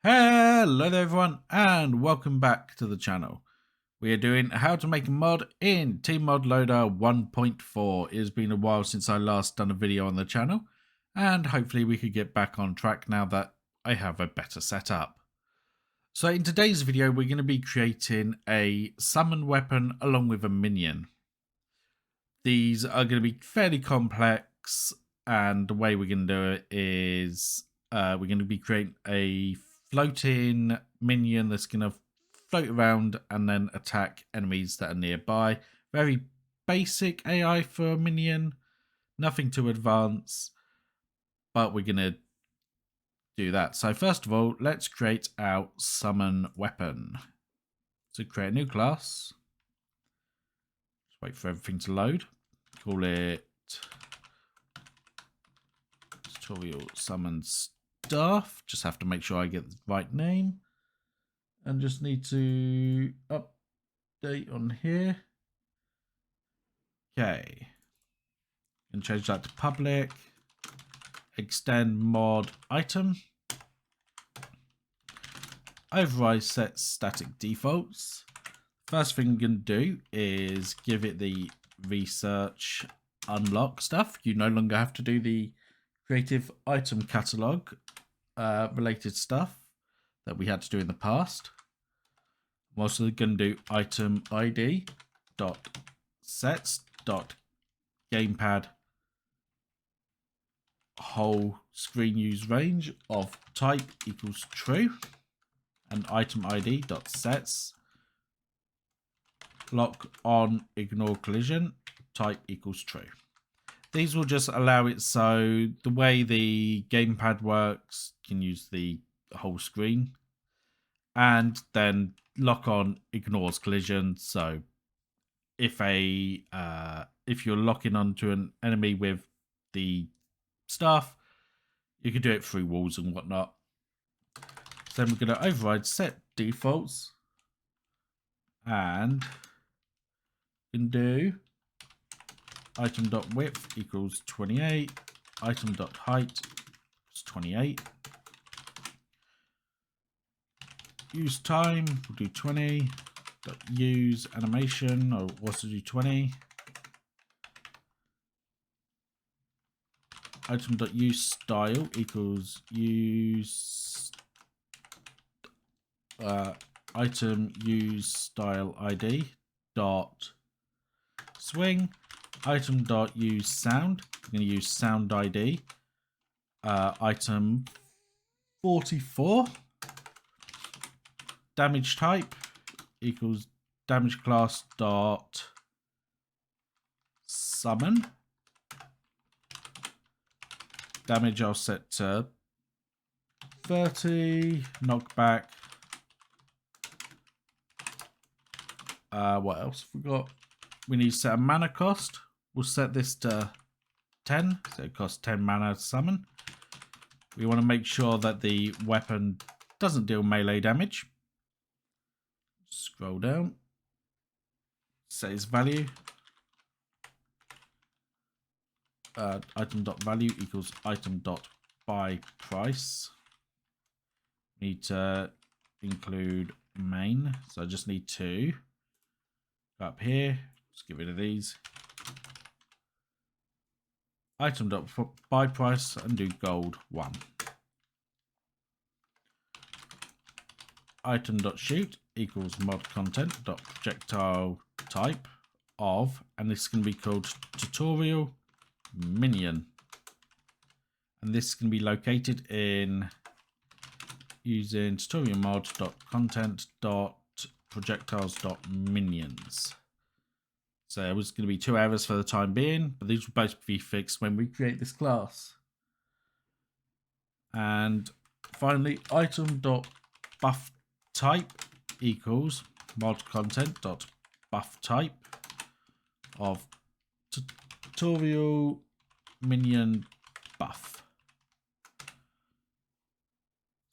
Hello there everyone and welcome back to the channel. We are doing how to make a mod in Tmodloader 1.4. It has been a while since I last done a video on the channel and hopefully we could get back on track now that I have a better setup. So in today's video we're going to be creating a summon weapon along with a minion. These are going to be fairly complex and the way we're going to do it is we're going to be creating a floating minion that's going to float around and then attack enemies that are nearby. Very basic AI for a minion, nothing too advanced, but we're going to do that. So first of all, let's create our summon weapon. To create a new class, just wait for everything to load. Call it tutorial summon stuff. Just have to make sure I get the right name. And just need to update on here. Okay. And change that to public. Extend mod item. Override set static defaults. First thing I'm going to do is give it the research unlock stuff. You no longer have to do the creative item catalog related stuff that we had to do in the past. I'm also going to do item ID dot sets dot gamepad whole screen use range of type equals true, and item ID dot sets lock on ignore collision type equals true. These will just allow it so the way the gamepad works, you can use the whole screen, and then lock on ignores collision. So if you're locking onto an enemy with the stuff, you can do it through walls and whatnot. So then we're going to override set defaults and we can do item.width equals 28, item.height is 28. Use time, we'll do 20. Use animation, I'll also do 20. Item.use style equals use item use style ID dot swing. Item.use sound, I'm going to use sound ID. Item 44. Damage type equals damage class dot summon. Damage I'll set to 30. Knockback. What else have we got? We need to set a mana cost. We'll set this to 10, so it costs 10 mana to summon. We want to make sure that the weapon doesn't deal melee damage. Scroll down. Set its value. Item.value equals item.buy price. Need to include main, so I just need to go up here. Just get rid of these. Item.buy price and do gold 1. Item.shoot equals mod content dot projectile type of, and this is going to be called tutorial minion, and this can be located in using tutorial mod dot content dot projectiles dot minions. So there was going to be 2 errors for the time being, but these will both be fixed when we create this class. And finally, item dot buff type equals mod content dot buff type of tutorial minion buff.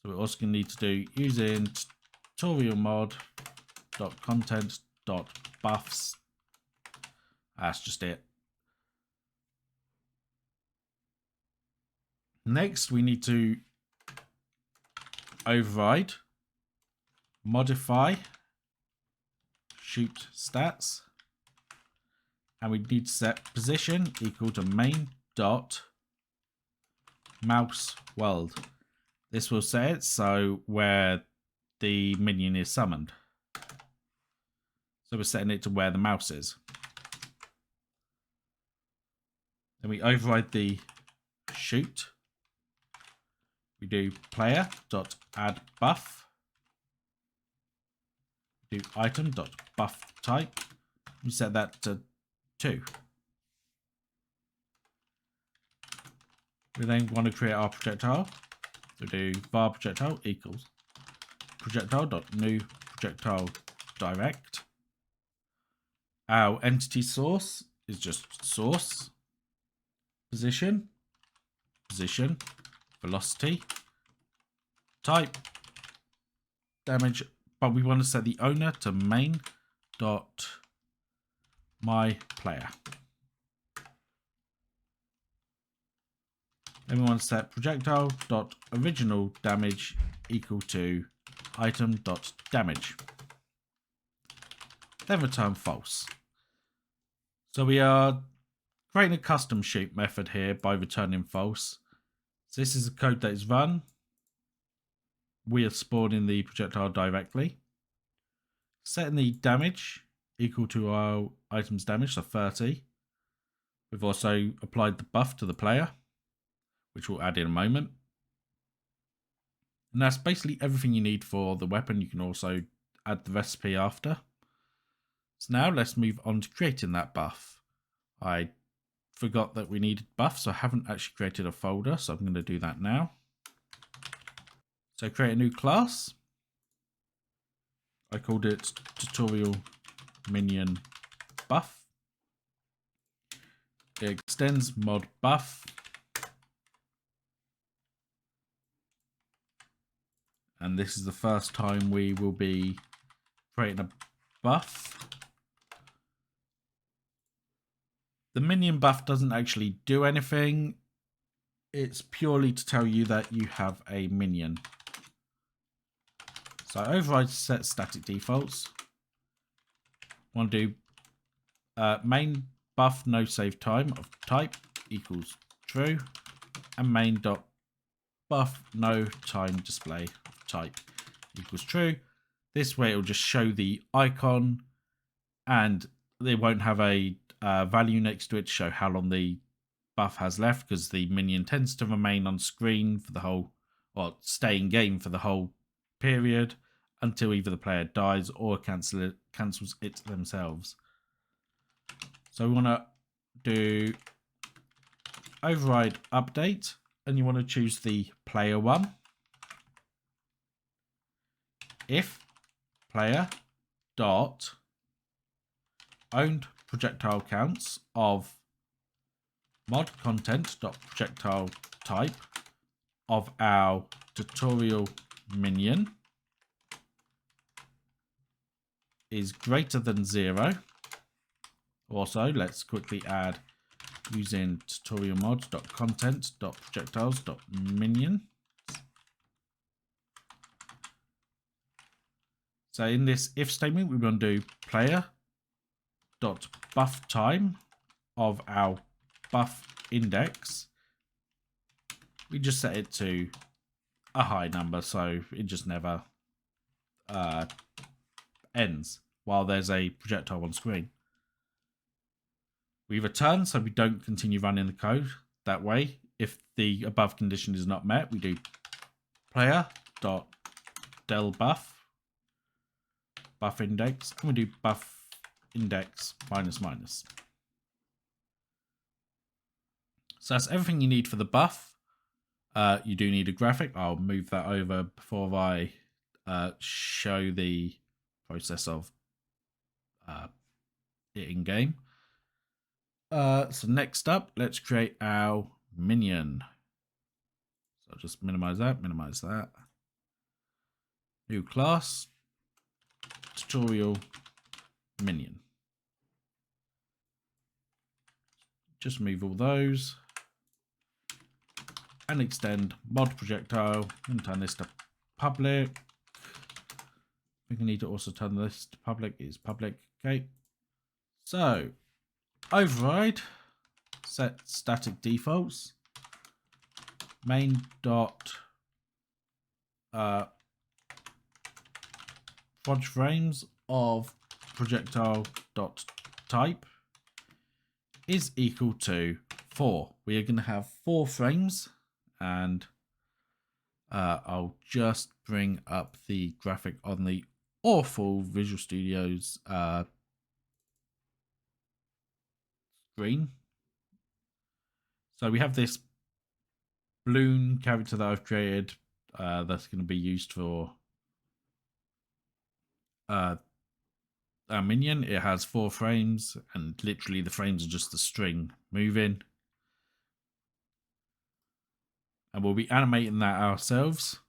So we're also going to need to do using tutorial mod dot content dot buffs. That's just it. Next, we need to override, modify, shoot stats, and we need to set position equal to main dot mouse world. This will set it so where the minion is summoned. So we're setting it to where the mouse is. Then we override the shoot. We do player.add buff. Do item.buff type. We set that to 2. We then want to create our projectile. So do var projectile equals projectile.new projectile direct. Our entity source is just source, position, velocity, type, damage, but we want to set the owner to main dot my player. Then we want to set projectile dot original damage equal to item dot damage. Then return false. So we are creating a custom shoot method here by returning false. So this is the code that is run. We are spawning the projectile directly. Setting the damage equal to our item's damage, so 30. We've also applied the buff to the player, which we'll add in a moment. And that's basically everything you need for the weapon. You can also add the recipe after. So now let's move on to creating that buff. I forgot that we needed buffs, so I haven't actually created a folder, so I'm going to do that now. So create a new class. I called it tutorial minion buff. It extends mod buff. And this is the first time we will be creating a buff. The minion buff doesn't actually do anything. It's purely to tell you that you have a minion. So override set static defaults. Want to do main buff no save time of type equals true, and main dot buff no time display of type equals true. This way it will just show the icon, and they won't have a value next to it to show how long the buff has left, because the minion tends to remain on screen for the whole, or stay in game for the whole period until either the player dies or cancels it themselves. So we want to do override update, and you want to choose the player one. If player dot owned projectile counts of mod content dot projectile type of our tutorial minion is greater than 0. Also, let's quickly add using tutorial mod dot content dot projectiles dot minion. So in this if statement, we want to do player dot buff time of our buff index. We just set it to a high number, so it just never ends while there's a projectile on screen. We return so we don't continue running the code that way. If the above condition is not met, we do player dot del buff index, and we do buff index minus minus. So that's everything you need for the buff. You do need a graphic. I'll move that over before I show the process of it in game. So next up, let's create our minion. So I'll just minimize that. New class, tutorial minion. Just move all those and extend mod projectile and turn this to public. I think I need to also turn this to public. Is public. Okay. So override set static defaults main dot proj frames of projectile dot type is equal to 4. We are going to have 4 frames, and I'll just bring up the graphic on the awful Visual Studios screen. So we have this balloon character that I've created that's going to be used for our minion. It has 4 frames, and literally the frames are just the string moving. And we'll be animating that ourselves.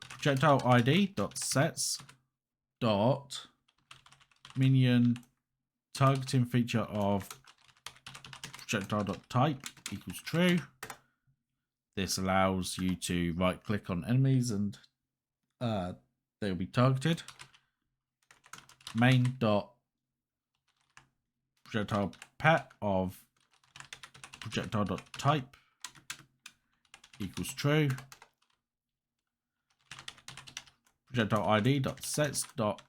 Projectile ID dot sets dot minion targeting feature of projectile dot type equals true. This allows you to right click on enemies and they'll be targeted. Main dot projectile pet of projectile dot type equals true. Projectile ID dot sets dot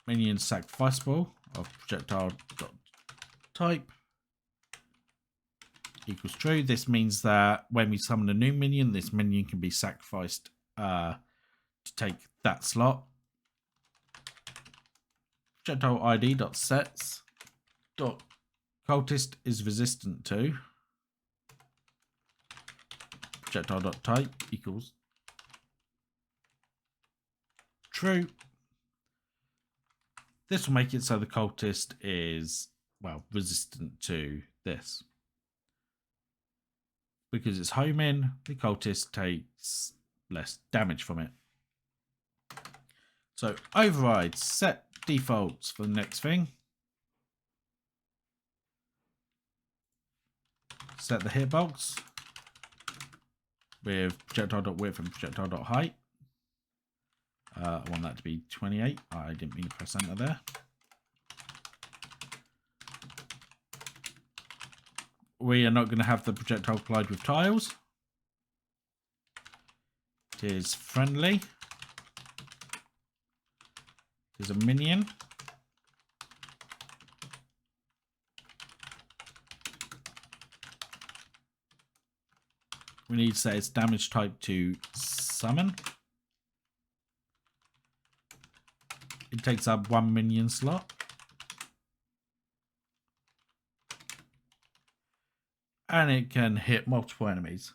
minion sacrificeable of projectile dot type equals true. This means that when we summon a new minion, this minion can be sacrificed to take that slot. Projectile ID dot sets dot cultist is resistant to projectile dot type equals true. This will make it so the cultist is, well, resistant to this. Because it's homing, the cultist takes less damage from it. So override set defaults for the next thing. Set the hitbox with projectile.width and projectile.height. I want that to be 28. I didn't mean to press enter there. We are not going to have the projectile collide with tiles. It is friendly. It is a minion. We need to set its damage type to summon. It takes up 1 minion slot. And it can hit multiple enemies.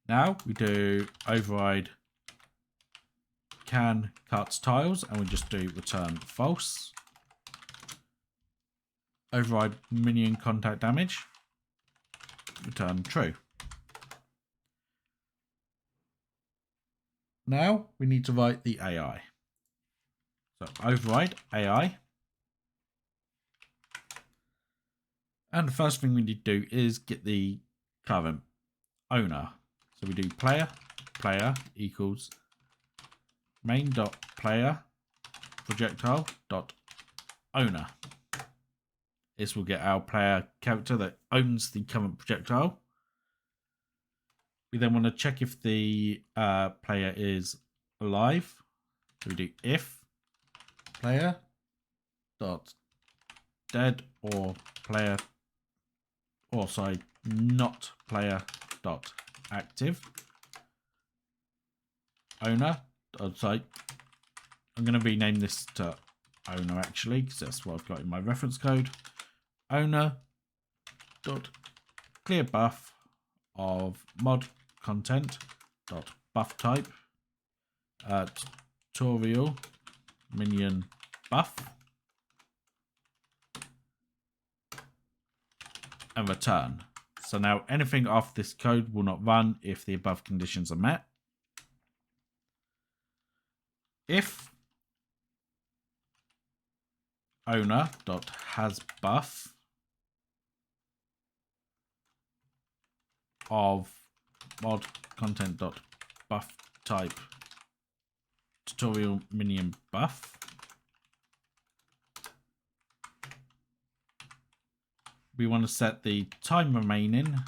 Now we do override can cuts tiles, and we just do return false. Override minion contact damage, return true. Now we need to write the AI. So override AI. And the first thing we need to do is get the current owner. So we do player equals main.player projectile.owner. This will get our player character that owns the current projectile. We then want to check if the player is alive. So we do if player dot dead or player, or sorry, not player dot active owner. Sorry, I'm going to rename this to owner actually, because that's what I've got in my reference code. Owner dot clear buff of mod content dot buff type tutorial minion buff, and return. So now anything after this code will not run if the above conditions are met. If owner dot has buff of mod content.buff type tutorial minion buff. We want to set the time remaining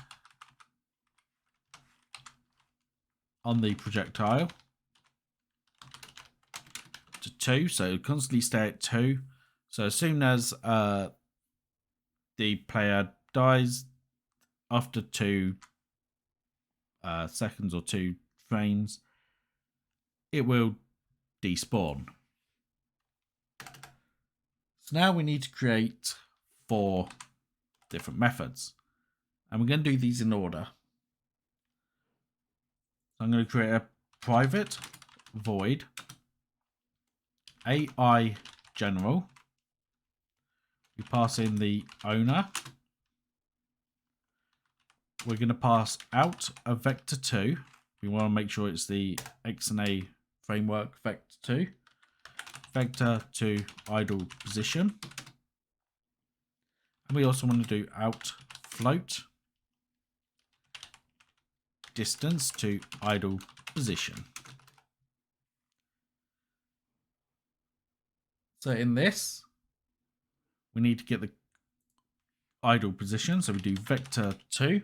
on the projectile to 2, so constantly stay at 2. So as soon as the player dies after 2 seconds or 2 frames, it will despawn. So now we need to create 4 different methods, and we're going to do these in order. I'm going to create a private void AI general. We pass in the owner. We're going to pass out a vector 2. We want to make sure it's the XNA framework vector 2. Vector to idle position. And we also want to do out float distance to idle position. So in this, we need to get the idle position. So we do vector 2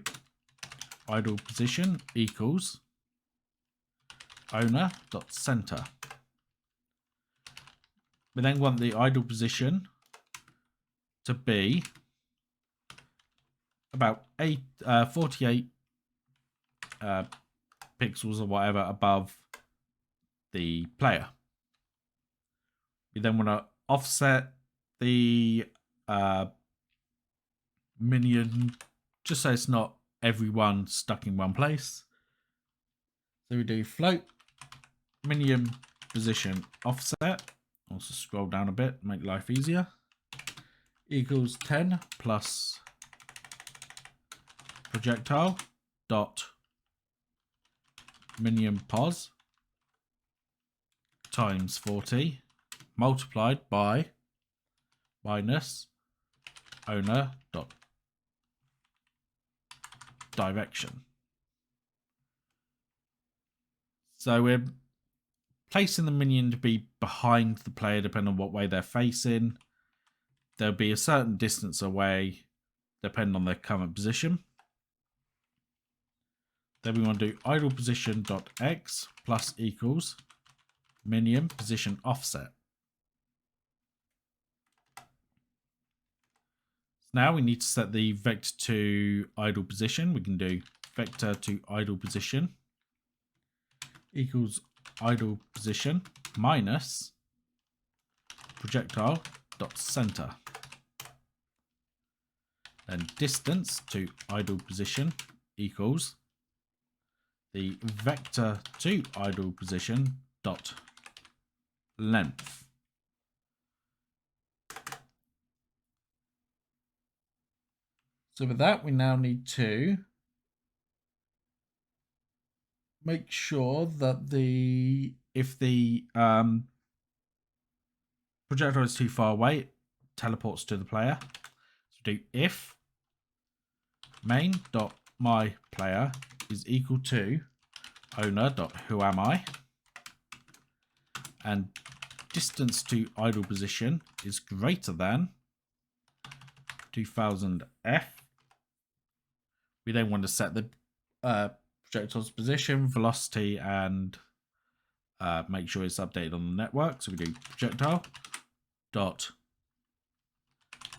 idle position equals owner.center. We then want the idle position to be about 48 pixels or whatever above the player. We then want to offset the minion just so it's not everyone stuck in one place. So we do float minion position offset. Also scroll down a bit, make life easier. Equals 10 plus projectile dot minion pos times 40 multiplied by minus owner dot direction. So we're placing the minion to be behind the player depending on what way they're facing. There'll be a certain distance away depending on their current position. Then we want to do idle position dot x plus equals minion position offset. Now we need to set the vector to idle position. We can do vector to idle position equals idle position minus projectile dot center. Then distance to idle position equals the vector to idle position dot length. So with that, we now need to make sure that if the projectile is too far away, it teleports to the player. So do if main.myPlayer is equal to owner.whoami, and distance to idle position is greater than 2000f. We then want to set the projectile's position, velocity, and make sure it's updated on the network. So we do projectile dot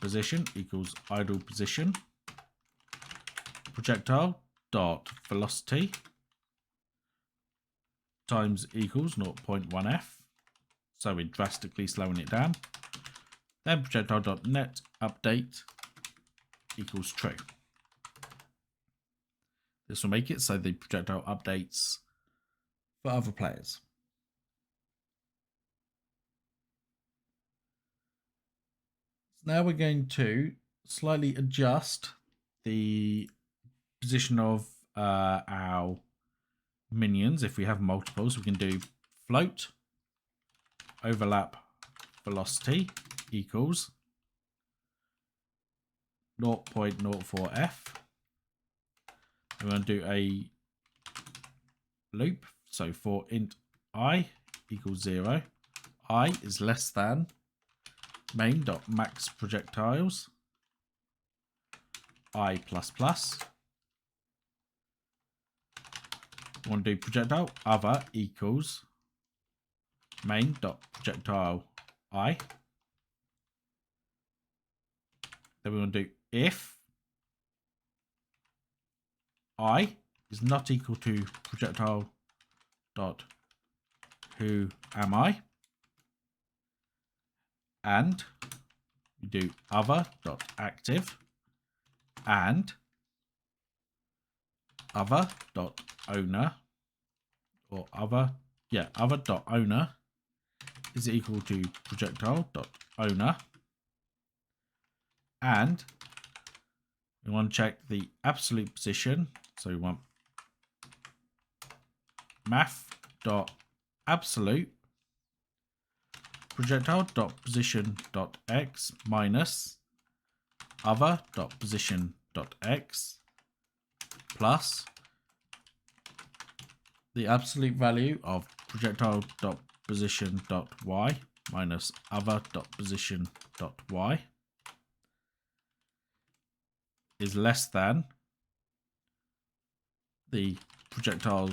position equals idle position, projectile dot velocity times equals 0.1f. So we're drastically slowing it down. Then projectile dot net update equals true. This will make it so the projectile updates for other players. So now we're going to slightly adjust the position of our minions. If we have multiples, we can do float overlap velocity equals 0.04f. We're going to do a loop. So for int I equals 0, I is less than main.max projectiles I plus plus. We want to do projectile other equals main.projectile I. Then we want to do if I is not equal to projectile dot who am I, and we do other dot active and other dot owner, or other dot owner is equal to projectile dot owner, and we want to check the absolute position. So we want math dot absolute projectile dot position dot x minus other dot position dot x plus the absolute value of projectile dot position dot y minus other dot position dot y is less than the projectile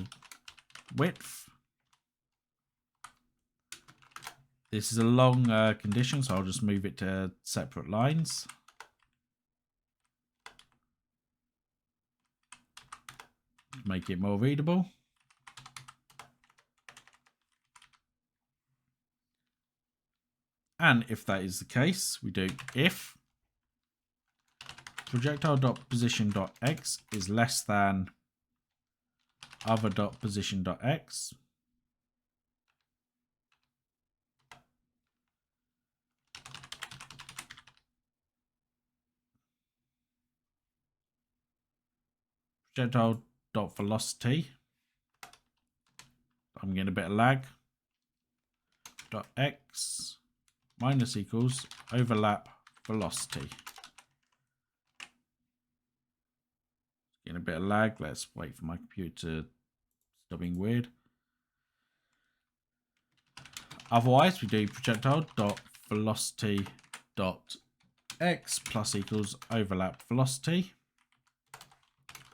width. This is a long condition, so I'll just move it to separate lines. Make it more readable. And if that is the case, we do if projectile.position.x is less than other.position.x, projectile.velocity, I'm getting a bit of lag, dot x minus equals overlap velocity. Getting a bit of lag. Let's wait for my computer to stop being weird. Otherwise, we do projectile dot velocity dot x plus equals overlap velocity.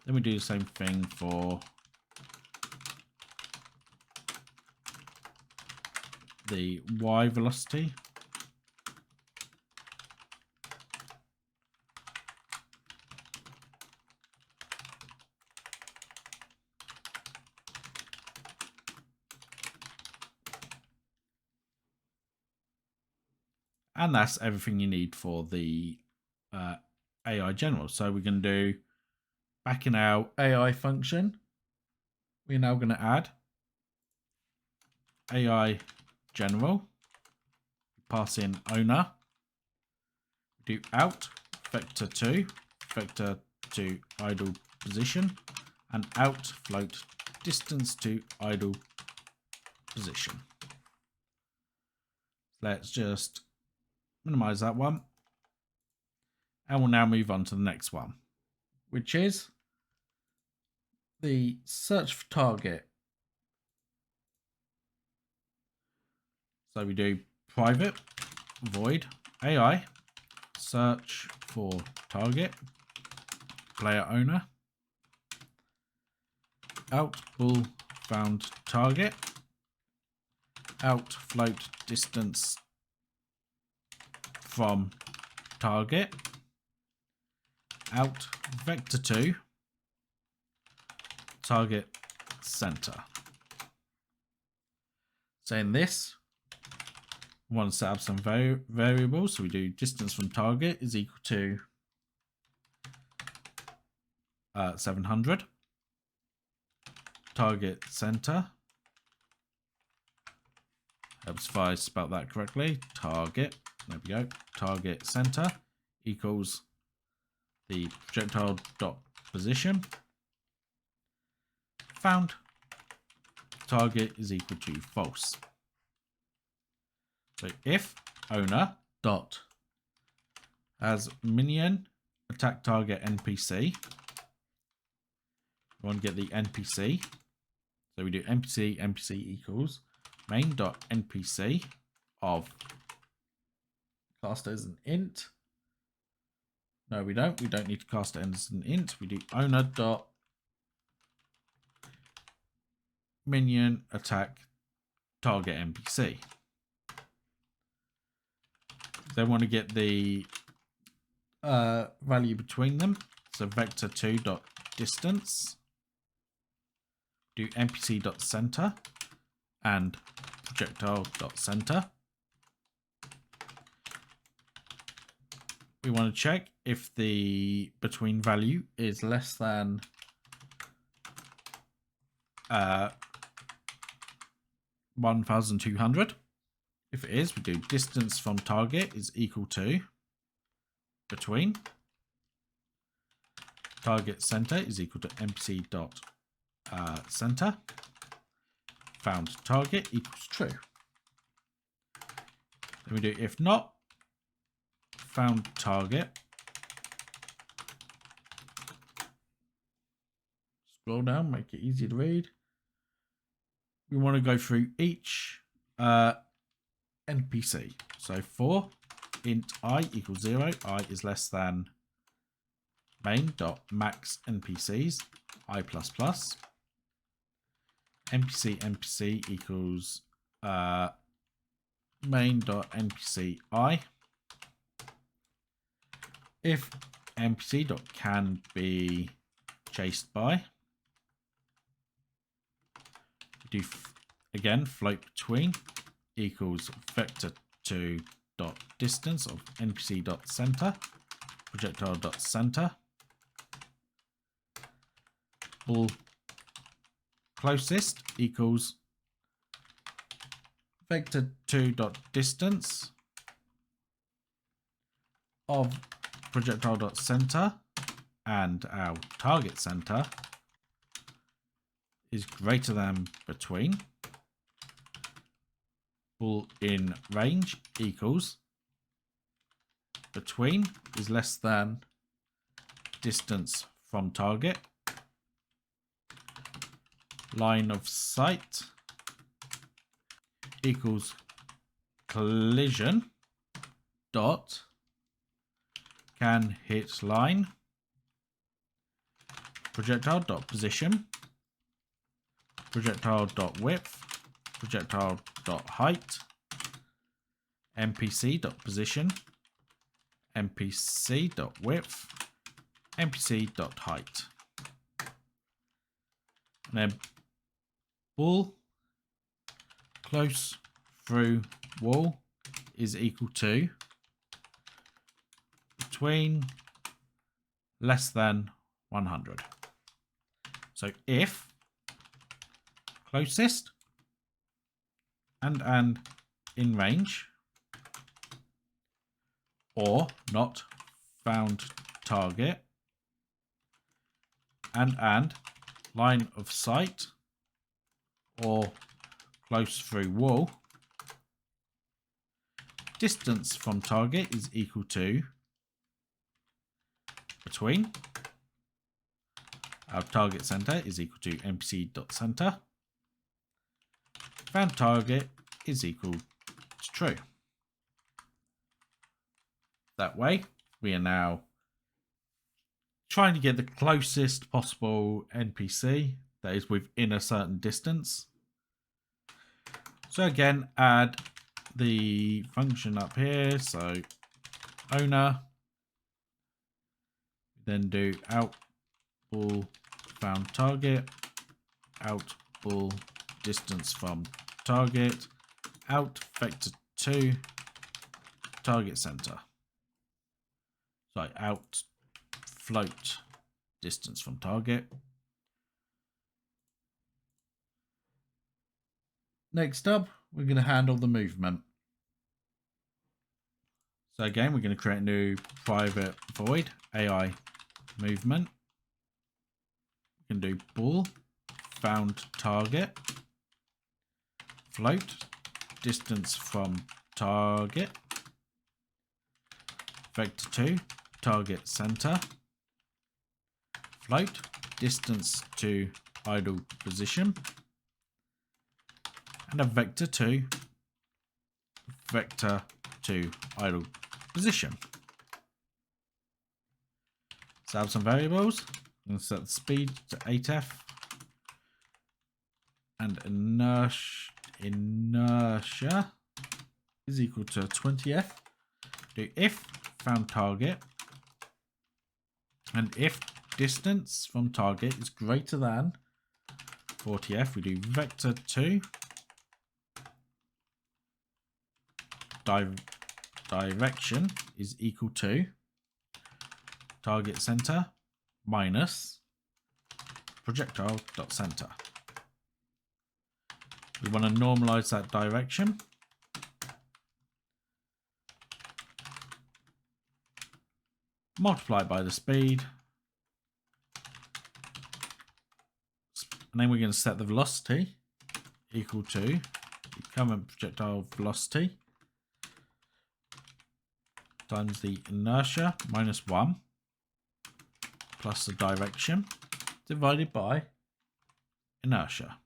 Then we do the same thing for the y velocity. And that's everything you need for the AI general. So we're going to do, back in our AI function, we're now going to add AI general, pass in owner, do out vector to idle position, and out float distance to idle position. Let's just minimize that one, and we'll now move on to the next one, which is the search for target. So we do private void AI search for target player owner out bool found target out float distance from target out vector to target center. Saying this, we want to set up some variables. So we do distance from target is equal to 700. Target center. Helps if I spell that correctly. Target. There we go. Target center equals the projectile dot position found. Target is equal to false. So if owner dot as minion attack target NPC, we want to get the NPC. So we do npc equals main.npc of cast as an int. No, we don't. We don't need to cast it as an int. We do owner.minion attack target npc. They want to get the value between them. So vector2.distance. Do npc.center and projectile.center. We want to check if the between value is less than 1200. If it is, we do distance from target is equal to between target center is equal to npc.center. Found target equals true. Then we do if not, found target. Scroll down, make it easy to read. We want to go through each NPC. So for int I equals 0, I is less than main.max NPCs I++. npc equals main.npc I. If npc.can be chased by, do again float between equals vector2.distance of npc.center projectile.center all closest equals vector2.distance of projectile.center and our target center is greater than between bool in range equals between is less than distance from target line of sight equals collision dot can hit line projectile dot position projectile dot width projectile dot height npc dot position npc dot width npc dot height, and then bool close through wall is equal to between less than 100. So if closest and in range or not found target and line of sight or close through wall, distance from target is equal to between our target center is equal to npc.center, found target is equal to true. That way we are now trying to get the closest possible NPC that is within a certain distance. So again, add the function up here. So owner, then do out bool found target, out bool distance from target, out vector2 target center. So out float distance from target. Next up, we're going to handle the movement. So again, we're going to create a new private void AI movement. We can do bool found target, float distance from target, vector2 target center, float distance to idle position, and a vector to idle position. So I have some variables. I'm going to set the speed to 8f and inertia is equal to 20f. Do if found target, and if distance from target is greater than 40f, we do vector 2 direction is equal to target center minus projectile.center. We want to normalize that direction. Multiply by the speed. And then we're going to set the velocity equal to the current projectile velocity times the inertia minus 1 plus the direction divided by inertia.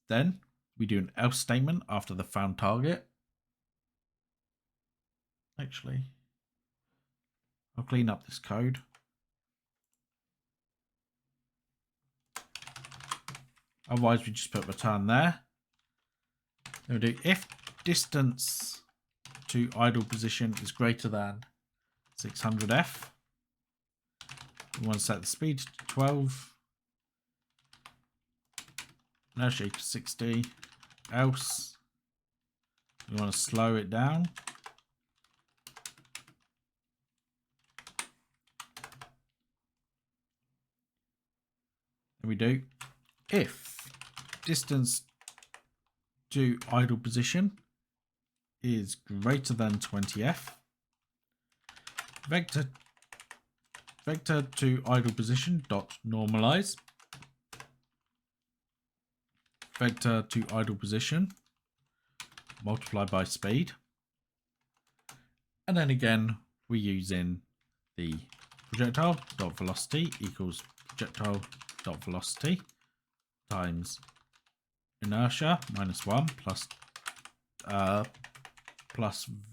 Then we do an else statement after the found target. Actually, I'll clean up this code. Otherwise, we just put return there. Then we do if distance to idle position is greater than 600f. We want to set the speed to 12. Inertia to 60. Else, we want to slow it down. And we do if distance to idle position is greater than 20f, vector to idle position dot normalize, vector to idle position multiplied by speed, and then again we're using the projectile dot velocity equals projectile dot velocity times inertia minus 1 plus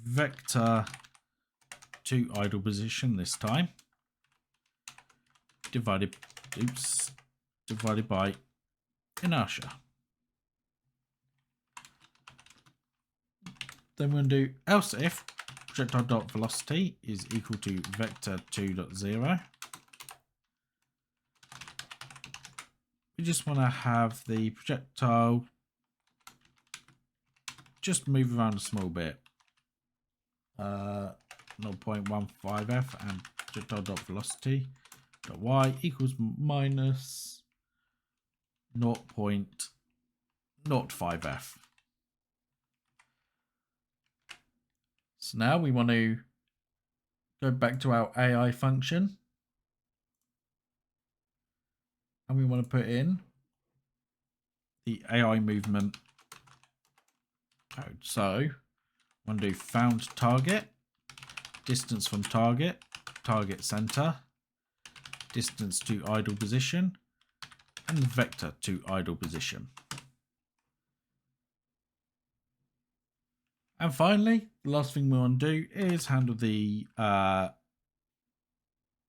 vector to idle position this time divided by inertia. Then we're going to do else if projectile dot velocity is equal to vector 2.0. We just want to have the projectile just move around a small bit. 0.15f and projectile dot velocity dot y equals minus 0.05f. So now we want to go back to our AI function. And we want to put in the AI movement code. So I want to do found target, distance from target, target center, distance to idle position, and vector to idle position. And finally, the last thing we want to do is handle the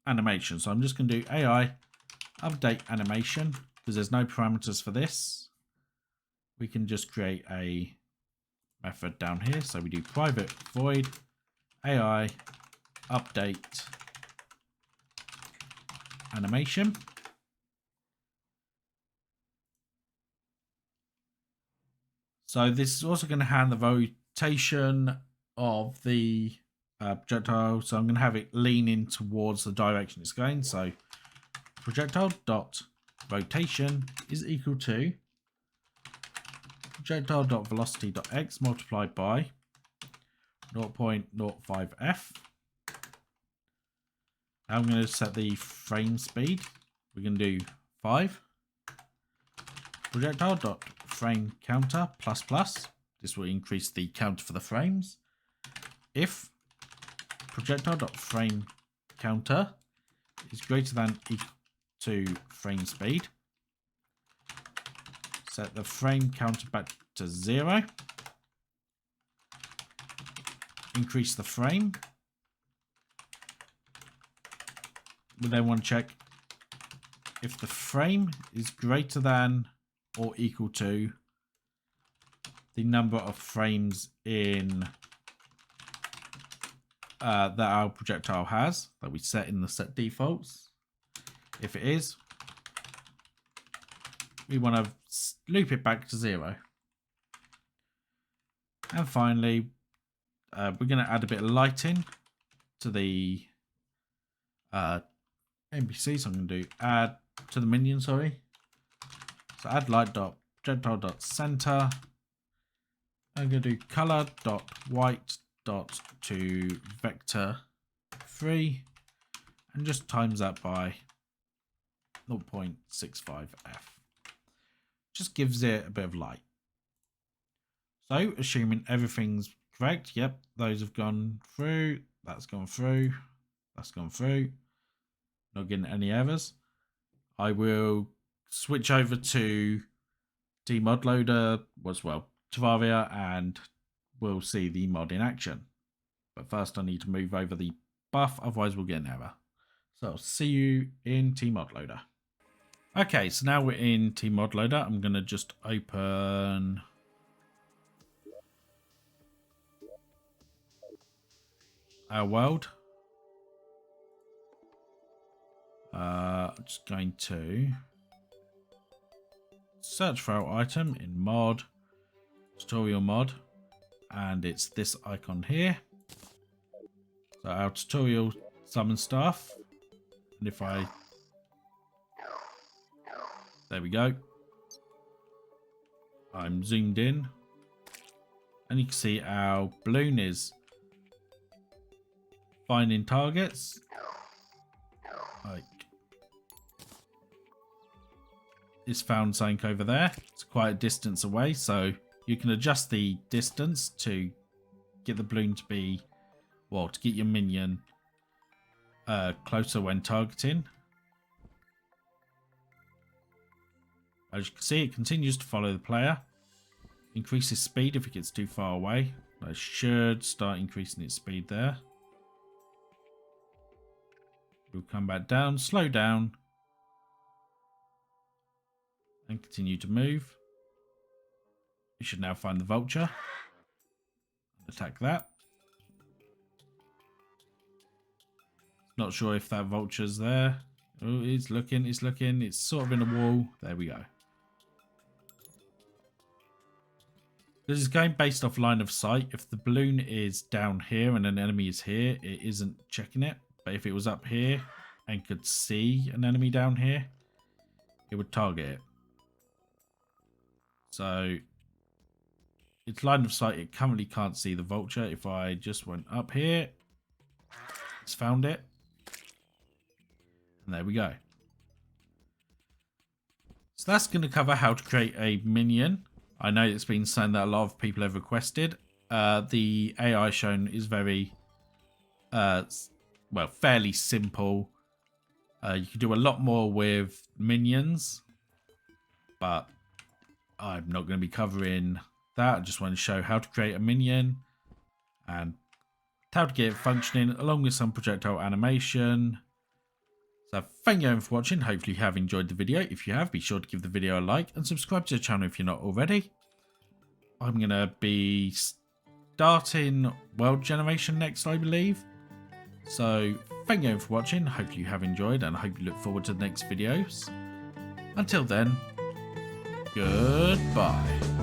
animation. So I'm just going to do AI update animation because there's no parameters for this. We can just create a method down here. So we do private void AI update animation. So this is also going to handle the rotation of the projectile. So I'm going to have it lean in towards the direction it's going. So projectile dot rotation is equal to projectile dot velocity dot x multiplied by 0.05f. Now I'm going to set the frame speed. We're going to do 5. Projectile dot frame counter plus plus. This will increase the count for the frames. If projectile dot frame counter is greater than equal to frame speed. Set the frame counter back to 0. Increase the frame. We then want to check if the frame is greater than or equal to the number of frames in that our projectile has, that we set in the set defaults. If it is, we want to loop it back to 0. And finally, we're going to add a bit of lighting to the NPC. So I'm going to do add to the minion, sorry. So add light dot projectile dot center. I'm going to do color dot white dot to vector 3 and just times that by 0.65 f. Just gives it a bit of light. So assuming everything's correct, yep, those have gone through, that's gone through, that's gone through, not getting any errors. I will switch over to Tmodloader, Terraria, and we'll see the mod in action. But first I need to move over the buff, otherwise we'll get an error. So I'll see you in Tmodloader. Okay, so now we're in Tmodloader. I'm going to just open our world. I'm just going to search for our item in mod, tutorial mod, and it's this icon here. So our tutorial summon staff, and if I, there we go, I'm zoomed in, and you can see our balloon is finding targets. Like, it's found something over there. It's quite a distance away, so you can adjust the distance to get the balloon to be, well, to get your minion closer when targeting. As you can see, it continues to follow the player. Increases speed if it gets too far away. I should start increasing its speed there. We'll come back down, slow down, and continue to move. You should now find the vulture. Attack that. Not sure if that vulture's there. Oh, it's looking, it's looking. It's sort of in a wall. There we go. This is going based off line of sight. If the balloon is down here and an enemy is here, it isn't checking it. But if it was up here and could see an enemy down here, it would target it. So it's line of sight. It currently can't see the vulture. If I just went up here, it's found it. And there we go. So that's going to cover how to create a minion. I know it's been something that a lot of people have requested. The AI shown is very, fairly simple. You can do a lot more with minions, but I'm not going to be covering that. I just want to show how to create a minion and how to get it functioning along with some projectile animation. So thank you everyone for watching. Hopefully you have enjoyed the video. If you have, be sure to give the video a like and subscribe to the channel if you're not already. I'm going to be starting world generation next, I believe. So thank you everyone for watching. Hopefully you have enjoyed, and I hope you look forward to the next videos. Until then, goodbye.